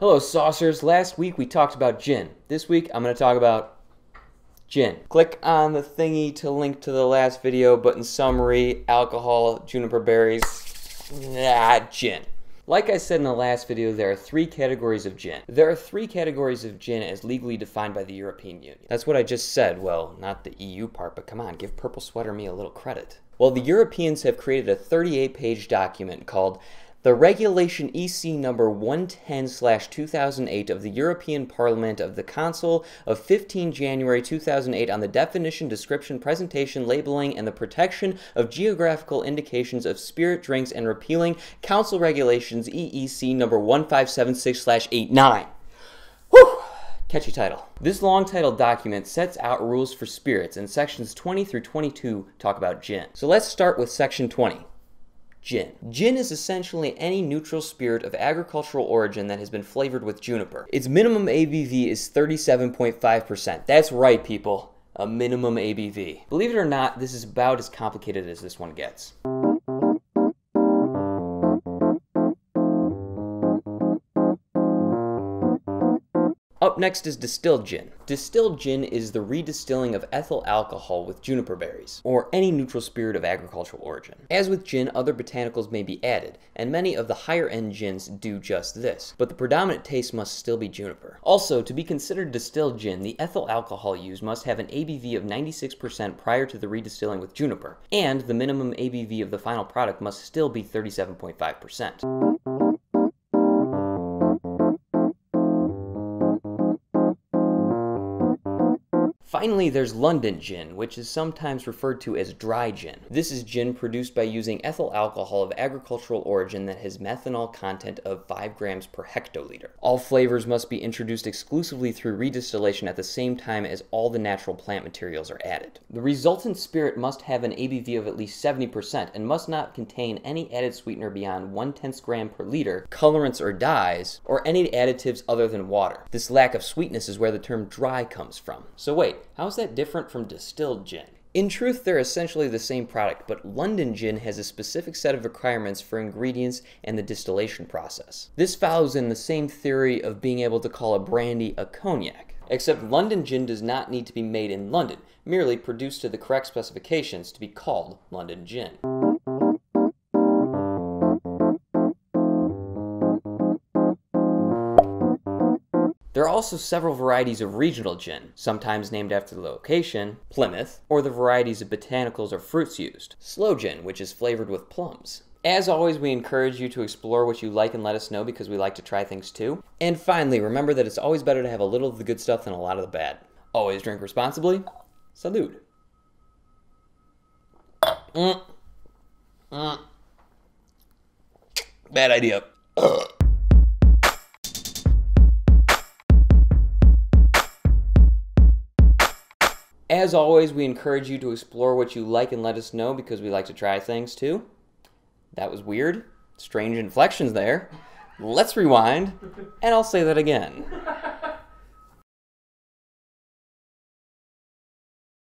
Hello, SoS'ers. Last week we talked about gin. This week I'm going to talk about gin. Click on the thingy to link to the last video, but in summary, alcohol, juniper berries, gin. Like I said in the last video, there are three categories of gin. There are three categories of gin as legally defined by the European Union. That's what I just said. Well, not the EU part, but come on, give Purple Sweater me a little credit. Well, the Europeans have created a 38-page document called the Regulation EC number 110/2008 of the European Parliament of the Council of 15 January 2008 on the definition, description, presentation, labeling, and the protection of geographical indications of spirit drinks and repealing Council Regulations EEC number 1576/89. Whew! Catchy title. This long title document sets out rules for spirits, and sections 20 through 22 talk about gin. So let's start with section 20. Gin. Gin is essentially any neutral spirit of agricultural origin that has been flavored with juniper. Its minimum ABV is 37.5%. That's right, people. A minimum ABV. Believe it or not, this is about as complicated as this one gets. Up next is distilled gin. Distilled gin is the redistilling of ethyl alcohol with juniper berries, or any neutral spirit of agricultural origin. As with gin, other botanicals may be added, and many of the higher-end gins do just this, but the predominant taste must still be juniper. Also, to be considered distilled gin, the ethyl alcohol used must have an ABV of 96% prior to the redistilling with juniper, and the minimum ABV of the final product must still be 37.5%. Finally, there's London gin, which is sometimes referred to as dry gin. This is gin produced by using ethyl alcohol of agricultural origin that has methanol content of 5 grams per hectoliter. All flavors must be introduced exclusively through redistillation at the same time as all the natural plant materials are added. The resultant spirit must have an ABV of at least 70% and must not contain any added sweetener beyond 1/10 gram per liter, colorants or dyes, or any additives other than water. This lack of sweetness is where the term dry comes from. So wait, how is that different from distilled gin? In truth, they're essentially the same product, but London gin has a specific set of requirements for ingredients and the distillation process. This follows in the same theory of being able to call a brandy a cognac. Except London gin does not need to be made in London, merely produced to the correct specifications to be called London gin. There are also several varieties of regional gin, sometimes named after the location, Plymouth, or the varieties of botanicals or fruits used, sloe gin, which is flavored with plums. As always, we encourage you to explore what you like and let us know because we like to try things too. And finally, remember that it's always better to have a little of the good stuff than a lot of the bad. Always drink responsibly. Salud. Bad idea. As always, we encourage you to explore what you like and let us know because we like to try things too. That was weird. Strange inflections there. Let's rewind, and I'll say that again.